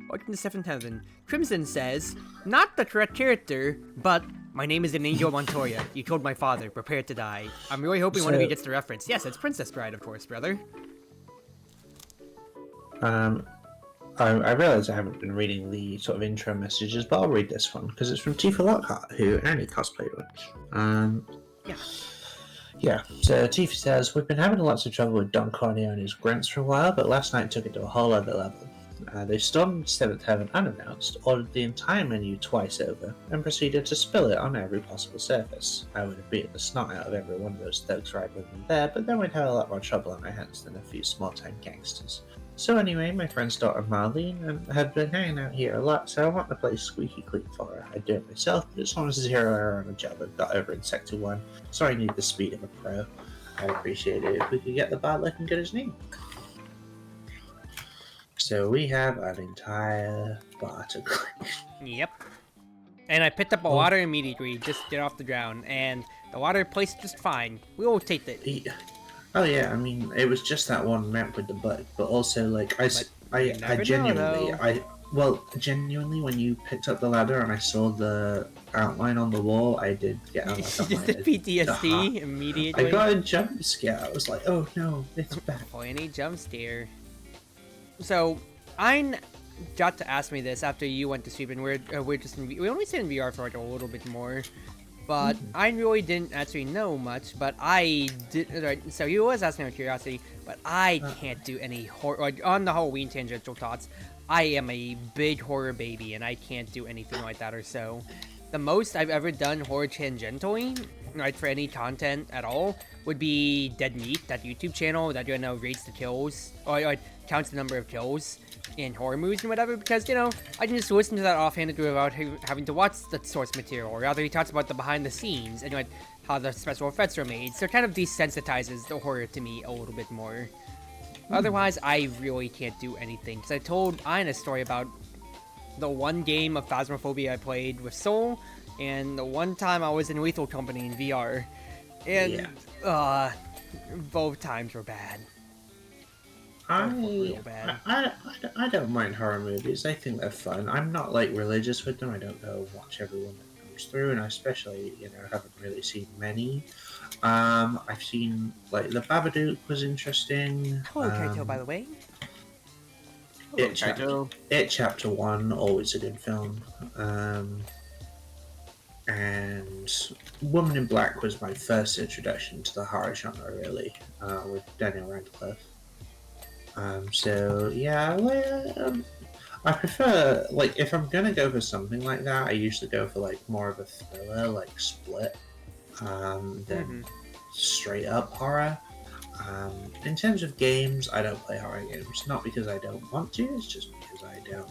Welcome to 7th Heaven. Crimson says, not the correct character, but my name is Inigo Montoya. You killed my father. Prepare to die. I'm really hoping one of you gets the reference. Yes, it's Princess Bride, of course, brother. I realise I haven't been reading the sort of intro messages, but I'll read this one because it's from Tifa Lockhart, who Annie cosplayed with. Yeah, so Tifa says, we've been having lots of trouble with Don Corleone's grunts for a while, but last night took it to a whole other level. They stormed 7th Heaven unannounced, ordered the entire menu twice over, and proceeded to spill it on every possible surface. I would have beaten the snot out of every one of those thugs right with them there, but then we'd have a lot more trouble on our hands than a few small-time gangsters. So anyway, my friend's daughter Marlene had been hanging out here a lot, so I want the place squeaky clean for her. I do it myself, but as long as zero error on a job I've got over in Sector 1, so I need the speed of a pro. I'd appreciate it if we could get the bot looking good as new. So we have an entire bar to clean. Yep. And I picked up a water immediately, just to get off the ground, and the water placed just fine. We will take it. Oh yeah, I mean, it was just that one map with the bug, but also, like, I genuinely, when you picked up the ladder and I saw the outline on the wall, I did get out of the PTSD immediately. I got a jump scare. I was like, oh no, it's back. Oh, any jump scare. So, I got to ask me this after you went to sleep, and we're just we only stayed in VR for like a little bit more. But I really didn't actually know much, but I did. Right, so you was asking out of curiosity, but I can't do any horror. Like, on the Halloween tangential thoughts, I am a big horror baby, and I can't do anything like that or so. The most I've ever done horror tangentially, right, for any content at all, would be Dead Meat, that YouTube channel that, you know, rates the kills, or counts the number of kills in horror movies and whatever, because, you know, I can just listen to that offhandedly without having to watch the source material, or rather he talks about the behind the scenes and like how the special effects are made, so it kind of desensitizes the horror to me a little bit more. Otherwise, I really can't do anything, because I told Ian a story about the one game of Phasmophobia I played with Soul, and the one time I was in Lethal Company in VR, and both times were bad. I don't mind horror movies. I think they're fun. I'm not like religious with them. I don't go watch everyone that comes through, and I especially, you know, haven't really seen many. I've seen like The Babadook was interesting. Hello, Kaito, by the way. It Chapter 1, always a good film. And Woman in Black was my first introduction to the horror genre, really, with Daniel Radcliffe. So yeah, I prefer, like, if I'm gonna go for something like that, I usually go for like more of a thriller, like Split, than straight up horror. In terms of games, I don't play horror games, not because I don't want to, it's just because I don't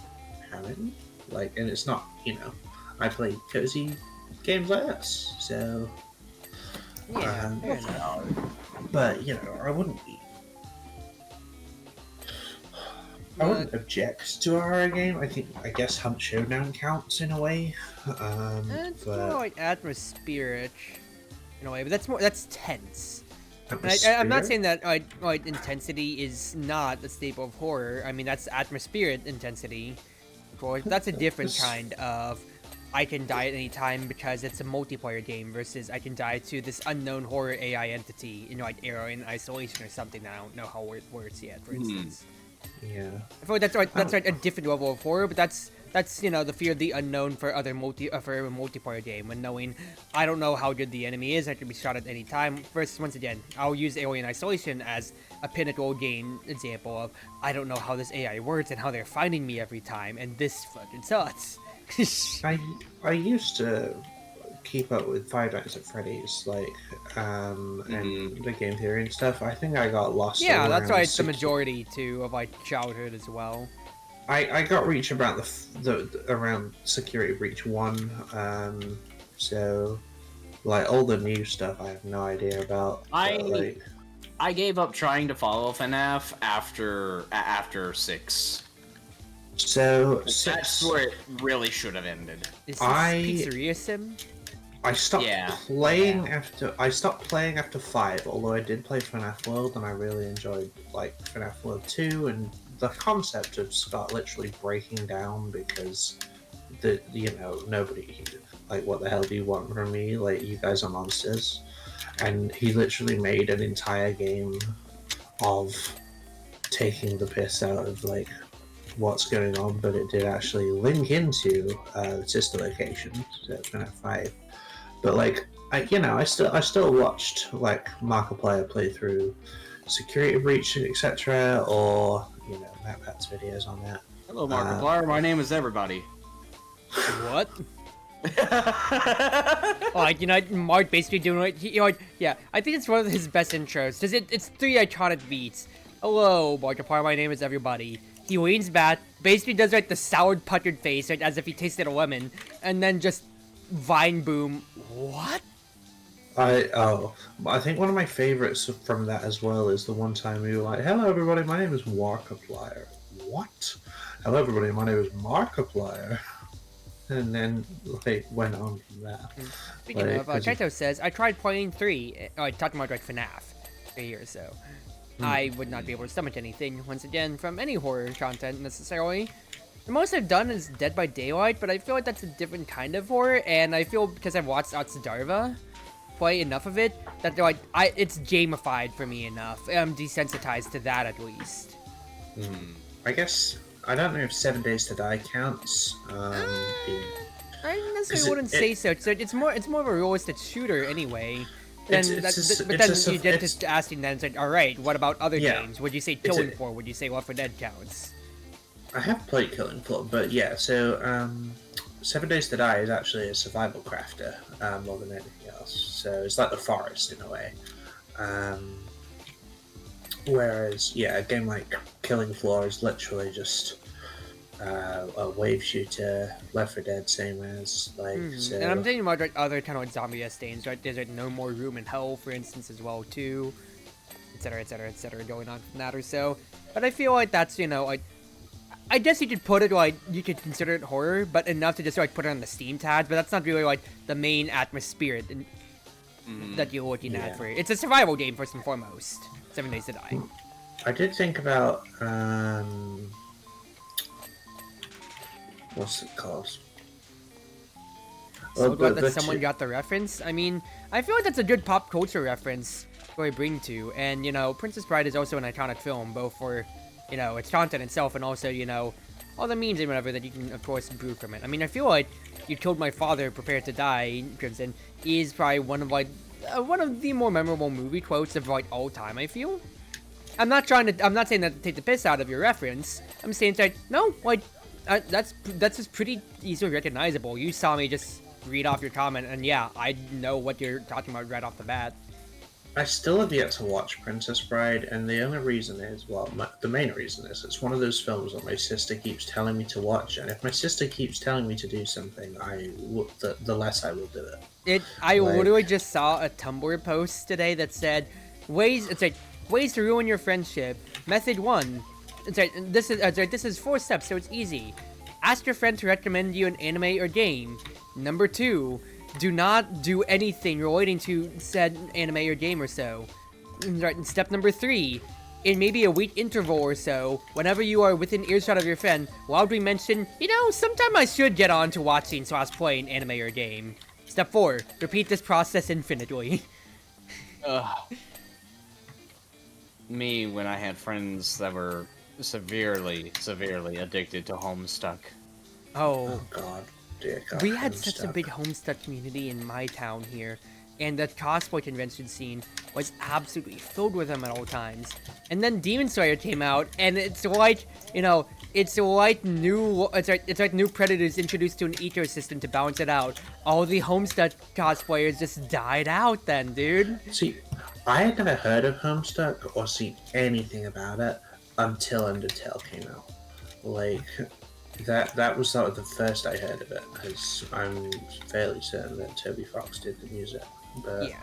have any. Like, and it's not, you know, I play cozy games like this, so but you know, I wouldn't object to a horror game. I guess Hunt Showdown counts in a way. It's more like atmospheric in a way, but that's tense. I'm not saying that like intensity is not a staple of horror. I mean, that's atmospheric intensity. That's a different kind of I can die at any time because it's a multiplayer game versus I can die to this unknown horror AI entity, you know, like Arrow in Isolation or something that I don't know how it works yet, for instance. Yeah. I feel like that's a different level of horror, but that's you know, the fear of the unknown for other for a multiplayer game, when knowing I don't know how good the enemy is, I can be shot at any time. Versus, once again, I'll use Alien Isolation as a pinnacle game example of I don't know how this AI works and how they're finding me every time, and this fucking sucks. I used to keep up with Five Nights at Freddy's, like, and the game theory and stuff. I think I got lost. Yeah, that's why it's the majority too of like childhood as well. I got Reach about the around Security Breach 1, so like all the new stuff I have no idea about. I gave up trying to follow FNAF after 6. So that's where it really should have ended. Is this Pizzeria Sim? I stopped playing after 5, although I did play FNAF World and I really enjoyed like FNAF World 2 and the concept of Scott literally breaking down because nobody, like, what the hell do you want from me? Like, you guys are monsters. And he literally made an entire game of taking the piss out of, like, what's going on, but it did actually link into sister location, so it's gonna have 5. But, like, I still watched, like, Markiplier play through Security Breach, etc., or, MatPat's videos on that. Hello, Markiplier. My name is Everybody. What? Mark basically doing it. Yeah, I think it's one of his best intros. Cause it's 3 iconic beats. Hello, Markiplier. My name is Everybody. He leans back, basically does like the soured, puttered face, like as if he tasted a lemon, and then just vine boom. What? I think one of my favorites from that as well is the one time we were like, "Hello, everybody. My name is Markiplier." What? Hello, everybody. My name is Markiplier. And then went on from that. Speaking of, Chaito says, I tried playing 3, talking about like FNAF 3 or so. I would not be able to stomach anything, once again, from any horror content necessarily. The most I've done is Dead by Daylight, but I feel like that's a different kind of horror, and I feel because I've watched Darva play enough of it, that it's gamified for me enough. I'm desensitized to that at least. I guess I don't know if 7 Days to Die counts. I necessarily wouldn't say so. It's more of a realistic shooter anyway. But then you get to asking then, it's like, all right, what about other games? Would you say Killing Floor? Would you say Left 4 Dead counts? I have played Killing Floor, but yeah. So 7 Days to Die is actually a survival crafter more than anything else. So it's like The Forest in a way. Whereas, a game like Killing Floor is literally just a wave shooter. Left 4 Dead, same as so. And I'm thinking about like other kind of like zombie-esque games, right? There's like No More Room in Hell, for instance, as well too, etc., going on from that or so. But I feel like that's like, I guess you could put it like you could consider it horror, but enough to just like put it on the Steam tab. But that's not really like the main atmosphere that you're looking at for it. It's a survival game first and foremost. 7 Days to Die. I did think about what's it called? So glad that someone got the reference. I mean, I feel like that's a good pop culture reference to bring to, and Princess Bride is also an iconic film, both for its content itself and also all the memes and whatever that you can of course brew from it. I mean, I feel like You Killed My Father, Prepare to Die, Crimson, is probably one of the more memorable movie quotes of like all time. I feel. I'm not saying that to take the piss out of your reference. I'm saying that no, like that's just pretty easily recognizable. You saw me just read off your comment, and yeah, I know what you're talking about right off the bat. I still have yet to watch Princess Bride, and the only reason is, the main reason is it's one of those films that my sister keeps telling me to watch, and if my sister keeps telling me to do something, the less I will do it. I literally just saw a Tumblr post today that said, ways to ruin your friendship. Method 1. This is 4 steps, so it's easy. Ask your friend to recommend you an anime or game. Number 2. Do not do anything relating to said anime or game or so. Step number 3. In maybe a week interval or so, whenever you are within earshot of your friend, loudly mention, sometime I should get on to watching/playing anime or game. Step 4. Repeat this process infinitely. Me, when I had friends that were severely addicted to Homestuck. Oh God. Dear God, we had such a big Homestuck community in my town here, and the cosplay convention scene was absolutely filled with them at all times. And then Demon Slayer came out, and it's like new predators introduced to an ecosystem to balance it out. All the Homestuck cosplayers just died out then, dude. See, I had never heard of Homestuck or seen anything about it until Undertale came out. That was sort of the first I heard of it, because I'm fairly certain that Toby Fox did the music. But, yeah.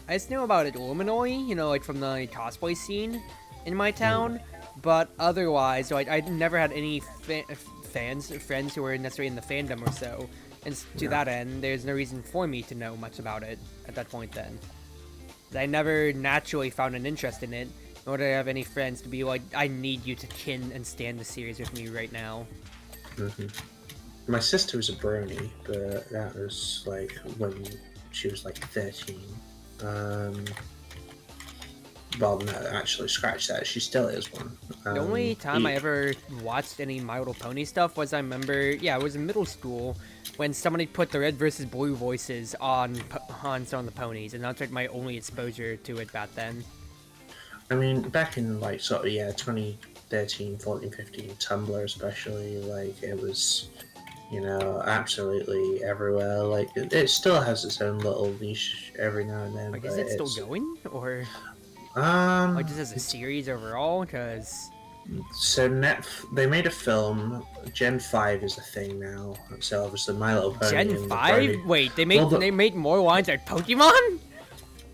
I just knew about it Illuminoy, from the cosplay scene in my town, but otherwise, I never had any friends who were necessarily in the fandom or so. And to that end, there's no reason for me to know much about it at that point then. I never naturally found an interest in it, nor did I have any friends to be like, I need you to kin and stand the series with me right now. My sister was a brony, but that was like when she was like 13. Well, no, actually, scratch that. She still is one. The only time I ever watched any My Little Pony stuff was I remember, it was in middle school when somebody put the red versus blue voices on some of the ponies, and that's like my only exposure to it back then. I mean, back in like 2013, 14, 15, Tumblr especially, like it was, absolutely everywhere. Like it still has its own little niche every now and then. Like, is it still going, or like just as a series overall? Because so they made a film. Gen 5 is a thing now. So obviously, My Little Pony. Gen 5? Wait, they made more lines like Pokemon?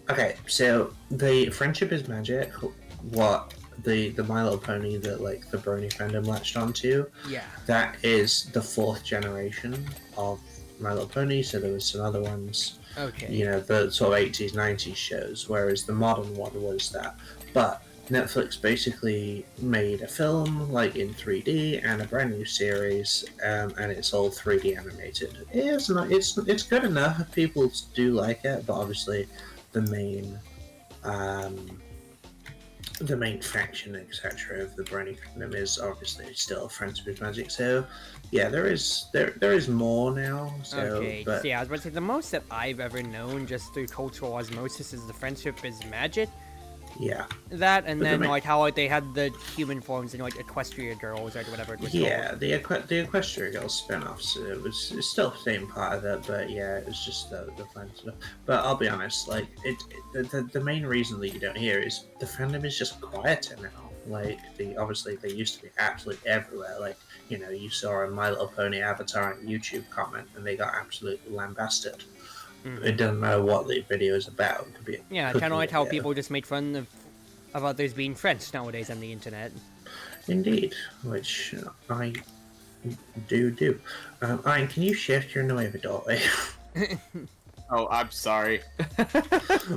Okay, so the Friendship is Magic. What the My Little Pony that like the Brony fandom latched onto. Yeah. That is the 4th generation of My Little Pony. So there was some other ones. Okay. The sort of 80s, 90s shows, whereas the modern one was that. But Netflix basically made a film like in 3D and a brand new series, and it's all 3D animated. It's good enough. People do like it, but obviously the main faction, etc., of the Brony Kingdom is obviously still Friendship is Magic. So, yeah, there is more now. So, okay, but... yeah, I was about to say the most that I've ever known just through cultural osmosis is the Friendship is Magic. Yeah. That, and then like how like they had the human forms in like Equestria Girls or whatever it was called. The Equestria Girls spin-offs. It's still the same part of it, but yeah, it was just the fun stuff. But I'll be honest, like the main reason that you don't hear is the fandom is just quieter now. Like obviously they used to be absolutely everywhere. Like you saw a My Little Pony avatar on YouTube comment, and they got absolutely lambasted. Mm-hmm. It doesn't matter what the video is about. It could be kind of like how people just make fun of others being French nowadays on the internet. Indeed, which I do. Ian, can you shift your noise a doorway? Oh, I'm sorry.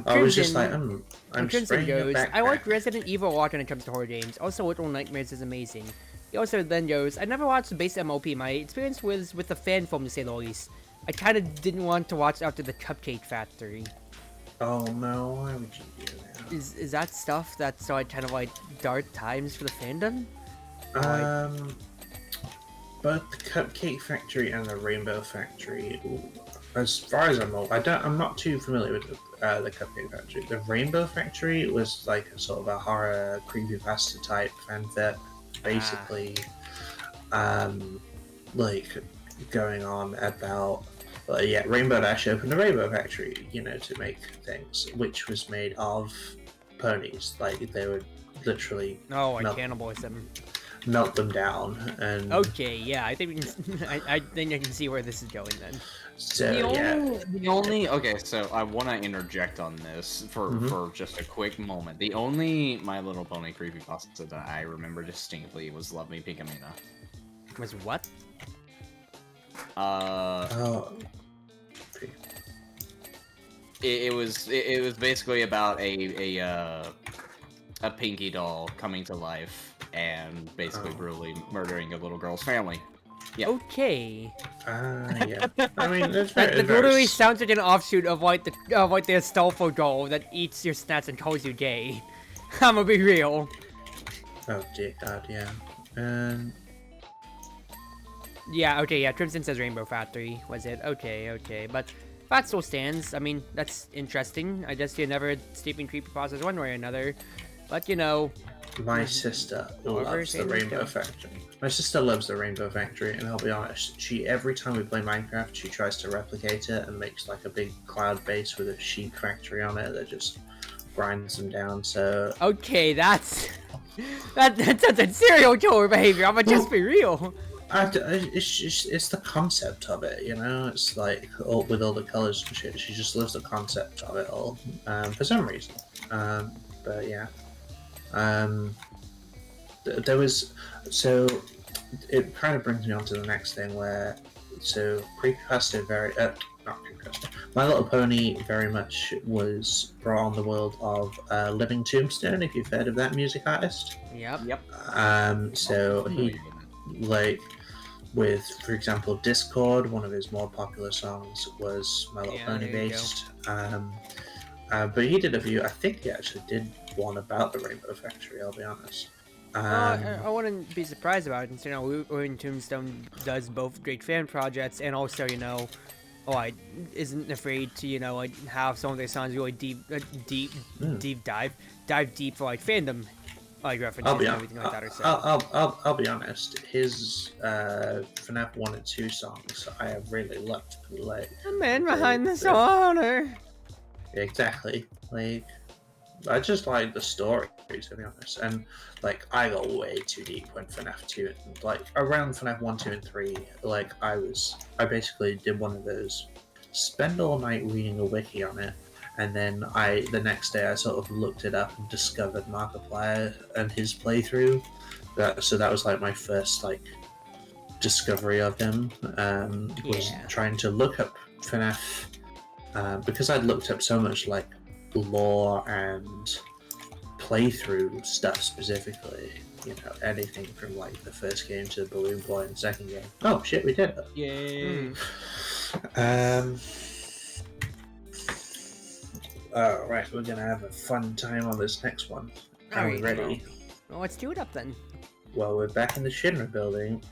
I was just like, I'm Crimson goes, I like Resident Evil a lot when it comes to horror games. Also, Little Nightmares is amazing. He also then goes, I never watched the base MOP. My experience was with the fan film, to say the least. I kind of didn't want to watch after the Cupcake Factory. Oh no, why would you do that? Is that stuff that's like kind of like dark times for the fandom? Both the Cupcake Factory and the Rainbow Factory, as far as I'm not too familiar with the Cupcake Factory. The Rainbow Factory was like a sort of a horror creepypasta type fanfic, basically, like going on about. Rainbow Dash opened a Rainbow Factory, to make things, which was made of ponies. Like they would literally cannibalism. Melt them down and. Okay, yeah, I think I think I can see where this is going then. So so I want to interject on this for just a quick moment. The only My Little Pony creepypasta that I remember distinctly was Love Me Pinkamena. Was what? It was basically about a Pinky doll coming to life and basically brutally murdering a little girl's family. Yeah. Okay. Yeah. I mean, it's that literally sounds like an offshoot of like the Astolfo doll that eats your snacks and calls you gay. I'm gonna be real. Oh dear God, yeah. Yeah, okay, yeah, Crimson says Rainbow Factory, was it? Okay, but that still stands. I mean, that's interesting. I guess you never sleeping creepypastas one way or another, but My sister loves the Rainbow Factory. My sister loves the Rainbow Factory, and I'll be honest, every time we play Minecraft, she tries to replicate it and makes like a big cloud base with a sheep factory on it that just grinds them down, so... Okay, that sounds like serial killer behavior, I'm gonna just be real. It's the concept of it, It's like with all the colors and shit. She just loves the concept of it all, for some reason. But yeah, there was it kind of brings me on to the next thing where creepypasta not creepypasta. My Little Pony very much was brought on the world of Living Tombstone, if you've heard of that music artist. Yep. So he, Familiar with it. like, with, for example, Discord, one of his more popular songs was My Little Pony there you go. based. But he did a few, I think he actually did one about the Rainbow Factory, I'll be honest. I wouldn't be surprised about it, since, you know, Living Tombstone does both great fan projects and also, you know, isn't afraid to, you know, like, have some of their songs really deep dive deep for, like, fandom, like, references and everything like that. I'll be honest. His FNAF 1 and 2 songs I have really loved. Like, The man behind this honor. exactly. Like, I just like the stories, to be honest. And like, I got way too deep when FNAF 2, like around FNAF 1, 2, and 3. Like, I basically did one of those, spend all night reading a wiki on it, and then the next day I sort of looked it up and discovered Markiplier and his playthrough. So that was like my first like discovery of him. Was trying to look up FNAF because I'd looked up so much like lore and playthrough stuff specifically, you know, anything from like the first game to the Balloon Boy and the second game. Oh shit, we did it! Yay! Alright, we're gonna have a fun time on this next one. Are we ready? Well, let's do it up then. Well, we're back in the Shinra building,